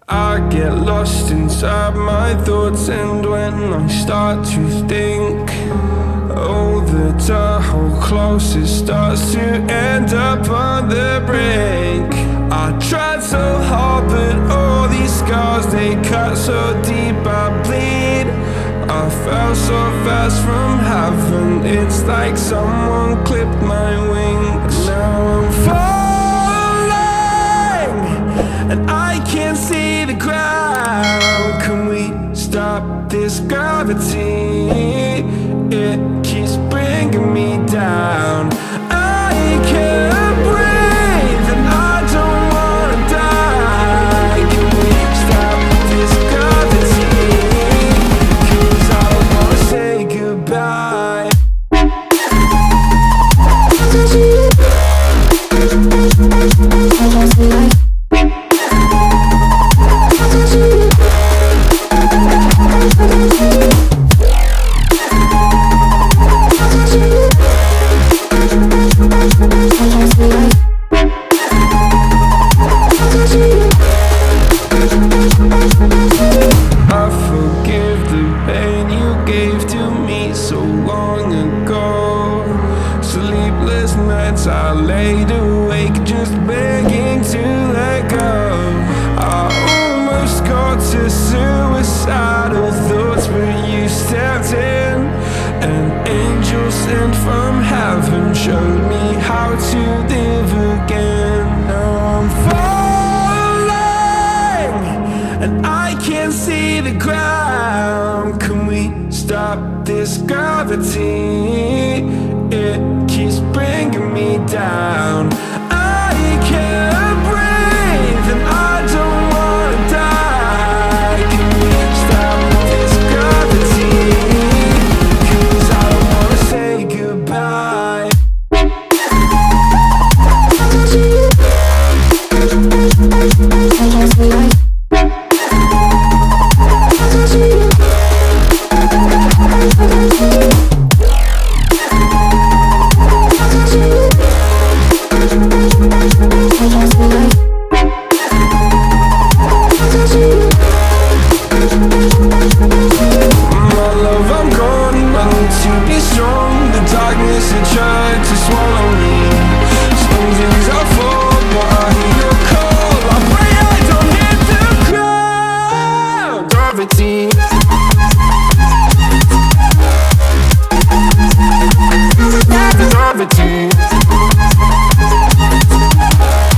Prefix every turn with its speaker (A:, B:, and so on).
A: I get lost inside my thoughts, and when I start to think, oh, the Tahoe closest starts to end up on the brink. I tried so hard, but all these scars, they cut so deep I bleed. I fell so fast from heaven, it's like someone clipped my wings. Now I'm falling, and I can't see the ground. Can we stop this gravity? It keeps bringing me down. I can't breathe, and I don't wanna die. Can we stop this gravity? 'Cause I don't wanna say goodbye. I forgive the pain you gave to me so long ago. Sleepless nights I laid awake just begging to let go. I almost got to suicidal thoughts, but you stepped in. An angel sent from heaven showed me how to live again. Now I'm falling, and I can't see the ground. Can we stop this gravity? It keeps bringing me down. I can't breathe, and I don't wanna die. Can we stop this gravity? 'Cause I don't wanna say goodbye.
B: Sometimes we